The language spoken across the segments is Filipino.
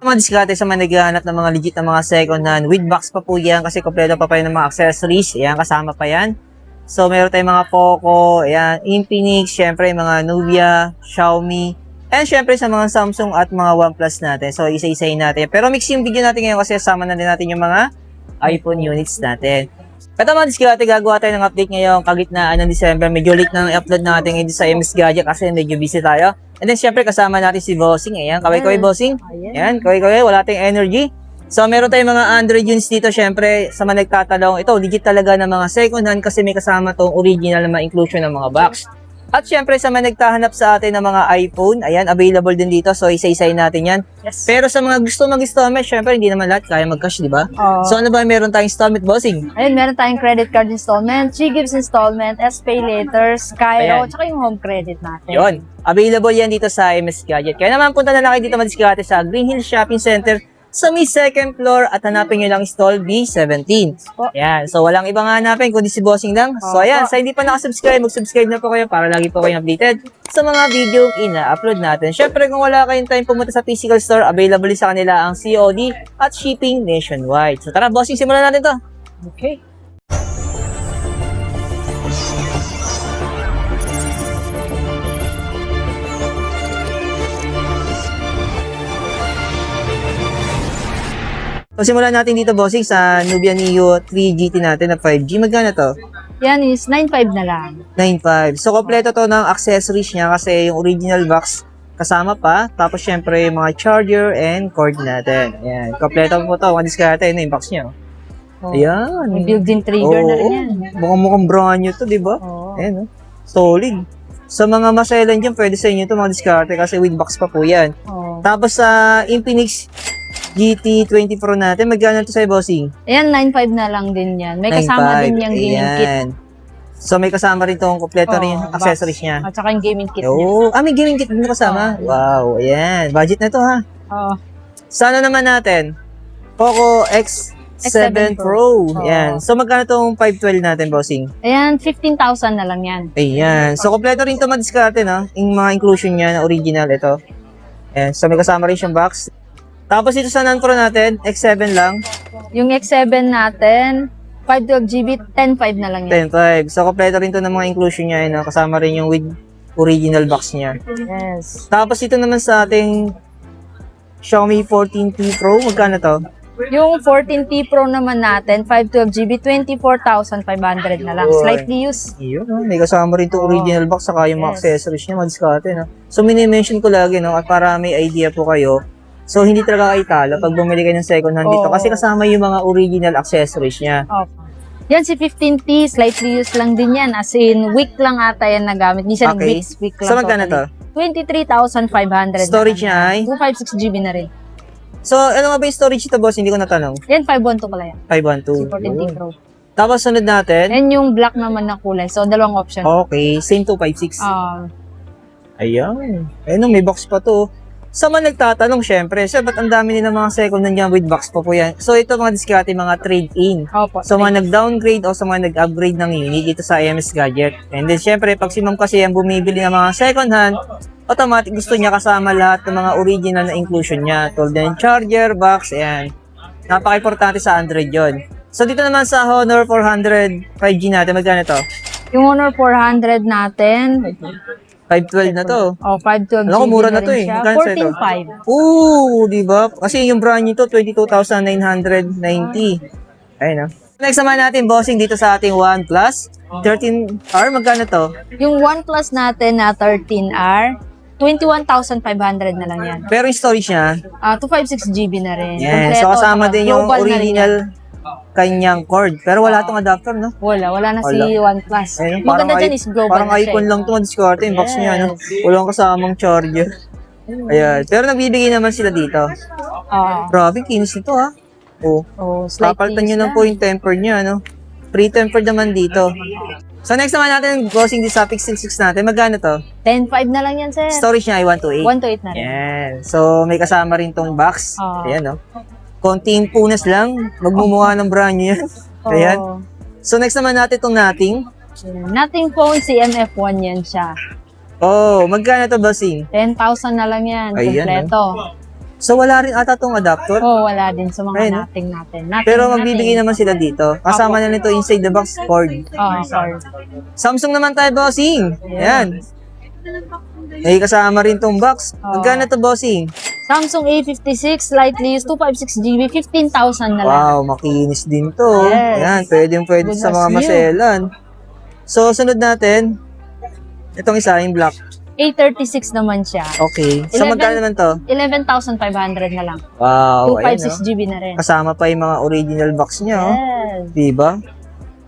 Mga diskarte sa mga naghahanap ng mga legit na mga second hand with box pa po yan kasi kompleto pa pa yung mga accessories. Ayan, kasama pa yan. So, meron tayong mga Poco, ayan, Infinix, syempre mga Nubia, Xiaomi, and syempre sa mga Samsung at mga OnePlus natin. So, isa-isahin natin. Pero mix yung video natin ngayon kasi sama na din natin yung mga iPhone units natin. Ito mga diskarte, gagawa tayo ng update ngayon kagitnaan ng December. Medyo late na i-upload natin ngayon sa MS Gadget kasi medyo busy tayo. And then syempre kasama natin si Bossing. Ayan, kaway-kaway Bossing. Ayan, kaway-kaway, wala tayong energy. So meron tayong mga Android units dito syempre sa mga nagtatanong. Ito, legit talaga ng mga second hand kasi may kasama tong original na mga inclusion ng mga box. At syempre sa mga nagtahanap sa atin ng mga iPhone, ayan, available din dito. So isa-isahin natin yan. Yes. Pero sa mga gusto mag-installment, syempre hindi naman lahat kaya mag-cash, di ba? So ano ba meron tayong installment, Bossing? Ayun, meron tayong credit card installment, G-Gives installment, S-Pay Later, Skyro, Ayan. tsaka yung home credit natin. Yon. Available yan dito sa MS Gadget. Kaya naman punta na lang kayo dito madiskarte sa Green Hills Shopping Center sa may second floor at hanapin nyo lang stall B17. Ayan. So, walang ibang hanapin kundi si Bossing lang. So, ayan. Sa hindi pa nakasubscribe, mag-subscribe na po kayo para lagi po kayong updated sa mga video ina-upload natin. Syempre, kung wala kayong time pumunta sa physical store, available sa kanila ang COD at shipping nationwide. So, tara, Bossing, simulan natin to. Okay. So, simulan natin dito, Bossing, sa Nubia Neo 3 GT natin na 5G. Magkano to? Yan is 9.5 na lang. 9.5. So, kompleto to ng accessories niya kasi yung original box kasama pa. Tapos, syempre, yung mga charger and cord natin. Ayan. Kompleto po to. Mga diskarte. Ano yung box niya? Oh. Ayan. May built-in trigger na rin yan. Mukhang brand new to, di ba? Oo. Ayan, oh. Solid. Sa mga maselan dyan, pwede sa inyo to mga diskarte kasi with box pa po yan. Oh. Tapos, sa Infinix GT20 Pro natin, magkano to sa'yo, Bossing? Ayan, 9.5 na lang din yan. May kasama 9.5. din yung gaming kit. Ayan. So, may kasama rin itong kompleto rin yung box. accessories niya. At saka yung gaming kit niya. Oh, may gaming kit din kasama. Wow, ayan. Budget na to, ha? Oh. Sana naman natin, Poco X7 Pro. Oo. Ayan. So, magkano itong 512 natin, Bossing? Ayan, 15,000 na lang yan. Ayan. So, kompleto rin ito madiskarte, no? Yung mga inclusion niya na original, ito. Ayan. So, may kasama rin siyang box. Tapos ito sa non-pro natin, X7 lang, Yung X7 natin, 512GB, 10.5 na lang yan. 10.5. So, kompleto rin ito ng mga inclusion niya, no? Kasama rin yung with original box niya. Yes. Tapos ito naman sa ating Xiaomi 14T Pro, magkano to? Yung 14T Pro naman natin, 512GB, 24,500 na lang. Oy. Slightly used. Yun, no? May kasama rin itong original box saka yung mga Yes. accessories niya, madiskarte, no? So, mini-mention ko lagi, no? At para may idea po kayo. So, hindi talaga kayo talo pag bumili kayo ng second hand dito Oo. kasi kasama yung mga original accessories niya. Okay. Yan si 15T, slightly used lang din yan. As in, week lang ata yan nagamit. Hindi siya Okay. week lang. So, magkano to? 23,500. Storage niya ay? 256GB na rin. So, ano nga ba yung storage ito, boss? Hindi ko natanong. Yan, 512 pala yan. 512. Si 14T Yun. Pro. Tapos, sunod natin. Yan yung black naman na kulay. So, dalawang option. Okay, same 256. Ayan. Ayun, may box pa to. Sa mga nagtatanong, syempre, sir, ba't ang dami nila mga second hand yan with box pa po yan? So, ito mga diskarte, mga trade-in. Opo. So, mga nag-downgrade o sa mga nag-upgrade ng unit dito sa MS Gadget. And then, syempre, pag si ma'am kasi yan bumibili ng mga second hand, automatic gusto niya kasama lahat ng mga original na inclusion niya. Tulad ng charger, box, ayan. Napaka-importante sa Android yon. So, dito naman sa Honor 400 5G natin, magkano to? Yung Honor 400 natin, 512 na to. 512GB Alam ko, mura na to rin eh. siya. Magkano sa ito? 14.5. Ooh, di ba? Kasi yung brand nito 22,990. Ayun, Next naman natin, bossing dito sa ating OnePlus 13R. Magkano to? Yung OnePlus natin na 13R, 21,500 na lang yan. Pero yung storage niya, 256GB na rin. yes. Kompleto, So, kasama saka din yung global na rin yan. original kanyang cord. Pero wala tong adapter, no? Wala na si Wala. OnePlus. Ayun, Maganda dyan is global parang na siya. icon lang ito, discard yung box niya, no? Walang kasamang charger. Ayan. Pero nagbibigay naman sila dito. Grabe, kinis nito, ha? Oh. Slightly Papalitan nyo used lang po yung temper niya, no? Pre-tempered naman dito. So, next naman natin, bossing din sa Pixel 6 natin. Magkano to? 10.5 na lang yan, sir. Storage niya ay 128. 128 na rin. Yan. So, may kasama rin tong box. Oo. Ayan, no? Konting punas lang. Magmumukha ng brand new yan. Ayan. Oo. So, next naman natin itong Nothing. Nothing phone, CMF1 yan siya. Oh, magkano to, bossing? 10,000 na lang yan. Ayan, Kompleto. So, wala rin ata tong adapter. Oh, wala din sa mga Ayun, no? natin. Pero magbibigay naman sila dito. Kasama na nito inside the box cord. Oh, sorry. Samsung naman tayo, bossing. Ayan. May kasama rin tong box. Magkano to, bossing? Samsung A56, slightly used, 256GB, 15,000 na lang. Wow, makinis din to. Yes. Ayan, pwede Good sa mga as new. maselan. So, sunod natin. Itong isa, yung black. A36 naman siya. Okay. So, 11 magkano naman to? 11,500 na lang. Wow, ayan, no? 256GB na rin. Kasama pa yung mga original box niya, oh. Yes. Diba?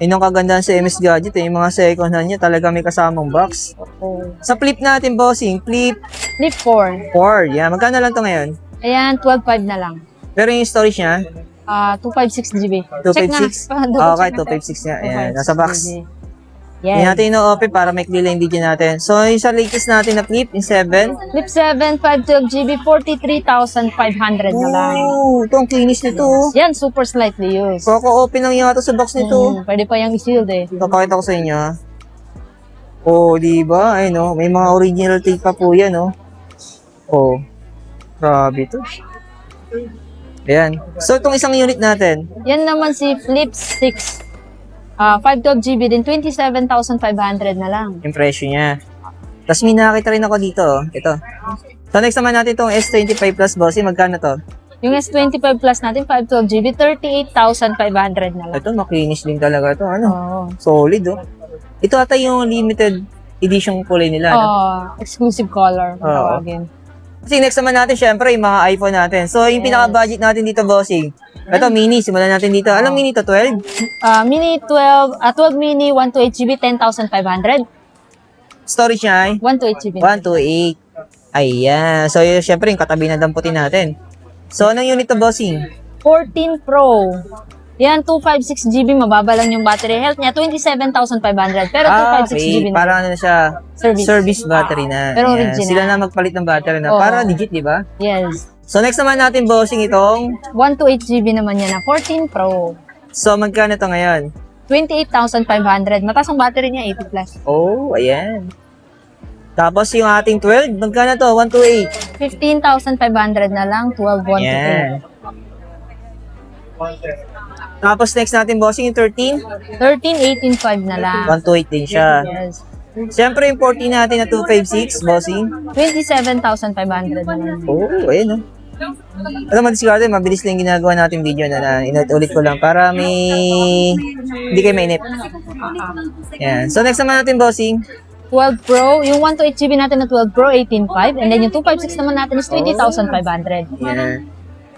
Yun ang kagandahan sa MS Gadget, eh. Yung mga second hand niya, talaga may kasamang box. Oh. Sa flip natin, bossing, flip Flip 4. 4. Yan, magkano lang to ngayon? Ayan, 12.5 na lang. Pero yung storage niya, 256GB. 256? Okay, 256 nga. Ayan, nasa box. Hindi Yes. natin ino-open para may clear yung video natin. So, yung sa latest natin na flip, yung 7. Flip 7, 512GB, 43,500 na lang. Oh, ito ang kinis nito. Oh. Yan, super slightly used. Koko-open lang yata sa box nito. Pwede pa yung i-sealed eh. Papakita ko sa inyo. ah. Oh, di ba? Ayun, oh, may mga original tape pa po yan, oh. Oh. Grabe to. Ayan. So, itong isang unit natin. Yan naman si Flip 6. 512GB din, 27,500 na lang. Yung presyo niya. Tapos may nakakita rin ako dito, oh. Ito. So, next naman natin itong S25 Plus, bossy. Magkano to? Yung S25 Plus natin, 512GB, 38,500 na lang. Ito, makinis din talaga to. Ano? Oo. Solid, oh. Ito ata yung limited edition kulay nila. Ano? Exclusive color. Oo. Tawagin. Kasi next naman natin, syempre, yung mga iPhone natin. So, yung pinaka-budget natin dito, bossing. Ito, mini. Simulan natin dito. Anong mini to? 12? Mini 12 mini, 128GB, 10,500. Storage niya ay? 128GB. 128. Ayan. So, yun, syempre, yung katabi na damputin natin. So, anong unit to, bossing? 14 Pro. Yan, 256GB, mababa lang yung battery health niya, 27,500. Pero 256GB na. Parang ano na siya, service battery na. Pero Ayan. original. Sila na magpalit ng battery na. Oo. Para legit, di ba? Yes. So, next naman natin, bossing, itong. 128GB naman yan na 14 Pro. So, magkano to ngayon? 28,500. Mataas ang battery niya, 80 plus. Oh, ayan. Tapos, yung ating 12, magkano to? 128. 15,500 na lang, 12,128. Ayan. Tapos, next natin, bossing, yung 13. 13,18,500 na lang. 128 din siya. Yes. Siyempre, yung 14 natin na 256, bossing. 27,500 na lang. Oh, ayun, oh. Alam mo, sigurado, mabilis lang yung ginagawa natin video na inulit ko lang para hindi kayo mainip. Yan. So, next naman natin, bossing. 12 Pro, yung 128GB natin na 12 Pro, 18,500. And then yung 256 naman natin is 20,500. Yan.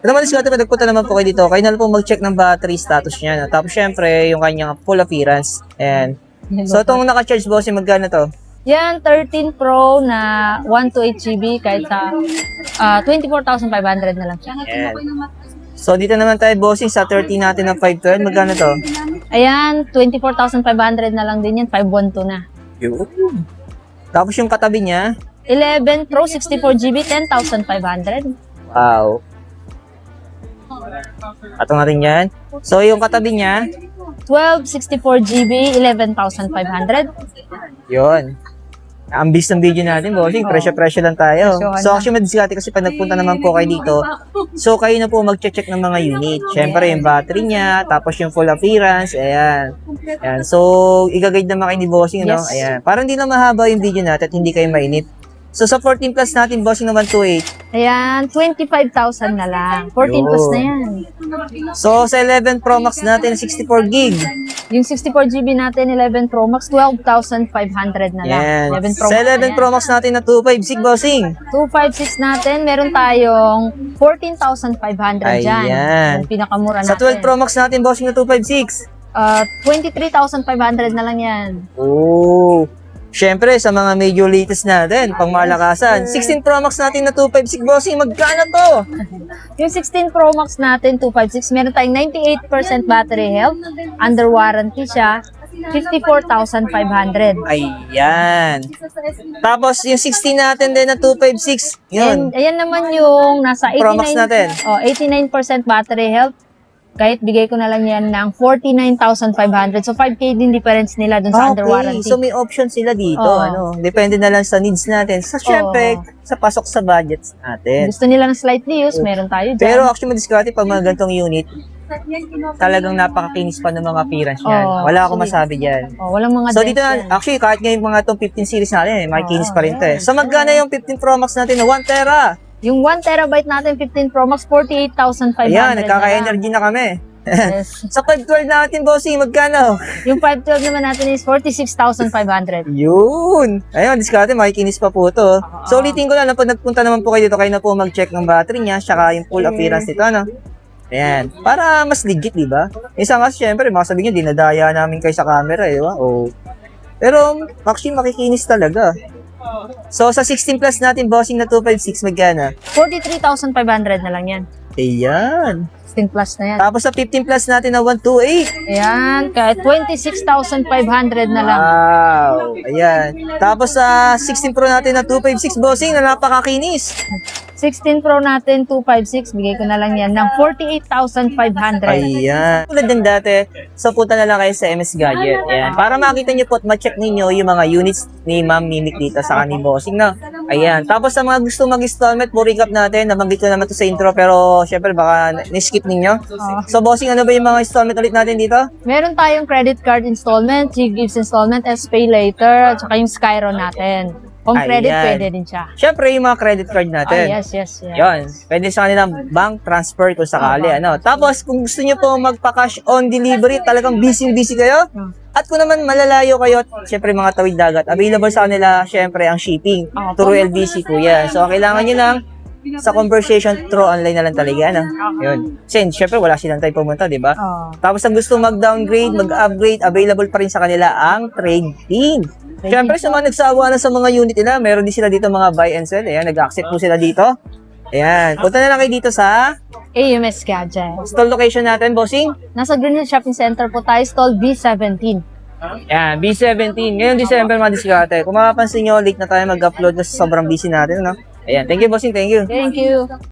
Alam mo, sigurado, nagpunta naman po kayo dito. Kayo na lang po mag-check ng battery status niya. No? Tapos, syempre, yung kanyang full appearance. Ayan. So, itong naka-charge, bossing, magkano to? Yan, 13 Pro na 128GB kahit sa 24,500 na lang siya. Ayan. So, dito naman tayo, bossing, sa 13 natin ng 512. Magkano to? Ayan, 24,500 na lang din yan, 512 na. Yun. Tapos, yung katabi niya, 11 Pro, 64GB, 10,500. wow. Atong natin yan. So, yung katabi niya, 12, 64GB, 11,500. yun. Ang bilis ng video natin, bossing. Presyo-presyo lang tayo. Presyohan So, na. actually, madiskarte kasi pag nagpunta naman po kayo dito, so, kayo na po mag-check ng mga unit. Siyempre, yung battery niya, tapos yung full appearance, ayan. Ayan. So, i-guide naman kayo ni bossing, no? Yes. Ayan. Para hindi na mahaba yung video natin at hindi kayo mainit. So, sa 14 plus natin, bossing naman 28. Ayan, 25,000 na lang. 14 plus na yan. So, sa 11 Pro Max natin, 64 gig. Yung 64GB natin, 11 Pro Max, 12,500 na lang. Yan. 11 Pro Sa Max 11 na Pro Max natin na 256, bossing. 256 natin, meron tayong 14,500 dyan. Ayan. Yung pinakamura natin. Sa 12 Pro Max natin, bossing na 256. 23,500 na lang yan. Oh. Siyempre, sa mga medyo latest natin, pang malakasan. 16 Pro Max natin na 256, bossing, magkano to? Yung 16 Pro Max natin, 256, meron tayong 98% battery health. Under warranty siya. 54,500. Ayan. Tapos, yung 16 natin din na 256, yun. And ayan naman yung nasa 89, Pro Max natin. 89% battery health. Kahit bigay ko na lang yan ng 49,500. So, 5K din difference nila dun sa under warranty. So may option sila dito, Oo. Depende na lang sa needs natin. Sa syempre, sa pasok sa budgets natin. Gusto nila ng slightly used, meron tayo dyan. Pero actually, madiskarte pag mga gantong unit, talagang napakakinis pa ng mga appearance niyan. Oo. Wala akong masabi diyan. Walang mga So dents dito yan. actually kahit ngayon mga itong 15 series natin, makikinis pa rin 'to eh. So magkano yung 15 Pro Max natin na 1 tera? Yung 1 terabyte natin, 15 Pro Max, 48,500 Ayan, na nagkaka-energy na kami. Yes. Sa 512 natin, bossing, magkano? Yung 512 naman natin is 46,500. Yun! Ayun, diskarte, makikinis pa po to. So ulitin ko lang, pag nagpunta naman po kayo dito, kayo na po mag-check ng battery niya, saka yung full appearance nito, Ayan. Para mas legit, di ba? Isa nga, syempre, baka sabihin nyo, dinadaya namin kayo sa camera, di ba? Oh. Pero, actually, makikinis talaga. So, sa 16 plus natin, bossing na 256, magkano? 43,500 na lang yan. Ayan. 16 plus na yan. Tapos sa 15 plus natin na 128. Ayan, kahit 26,500 na lang. Wow. Ayan. Tapos sa 16 Pro natin na 256, bossing, na napakakinis. 16 Pro natin, 256, bigay ko na lang yan ng 48,500. Ayan. Tulad ng dati, so punta na lang kayo sa MS Gadget. Ayan. Para makita nyo po at ma-check ninyo yung mga units ni Ma'am Mimic dito sa kaning bossing na. Ayan. Tapos sa mga gusto mag-installment, po recap natin. Nabanggit ko naman to sa intro pero syempre baka ni-skip ninyo. So bossing, ano ba yung mga installment ulit natin dito? Meron tayong credit card installment, 3 gigs installment, S-Pay later, at saka yung Skyro natin. Kung credit, Ayan. pwede din siya. Syempre yung mga credit card natin. Yes. Yun. Pwede sa kanilang bank transfer kung sakali. Tapos, kung gusto nyo po magpa-cash on delivery, talagang busy kayo. At kung naman malalayo kayo, syempre mga tawid dagat, available sa kanila, syempre ang shipping. Through LBC po yan. So, kailangan nyo lang sa conversation through online na lang talaga. Yun. Kasi, syempre, wala silang time pumunta, di ba? Tapos, ang gusto mag-downgrade, mag-upgrade, available pa rin sa kanila ang trade-in. Siyempre, sa mga nagsawa na sa mga unit nila, meron din sila dito mga buy and sell. Ayan, nag-accept po sila dito. Ayan, punta na lang kayo dito sa AMS Gadget. stall location natin, bossing. Nasa Green Hills Shopping Center po tayo, stall B17. Ayan, B17. Ngayong December, mga diskarte. Kung mapapansin nyo, late na tayo mag-upload kasi sobrang busy natin, Ayan, thank you, bossing. Thank you. Thank you.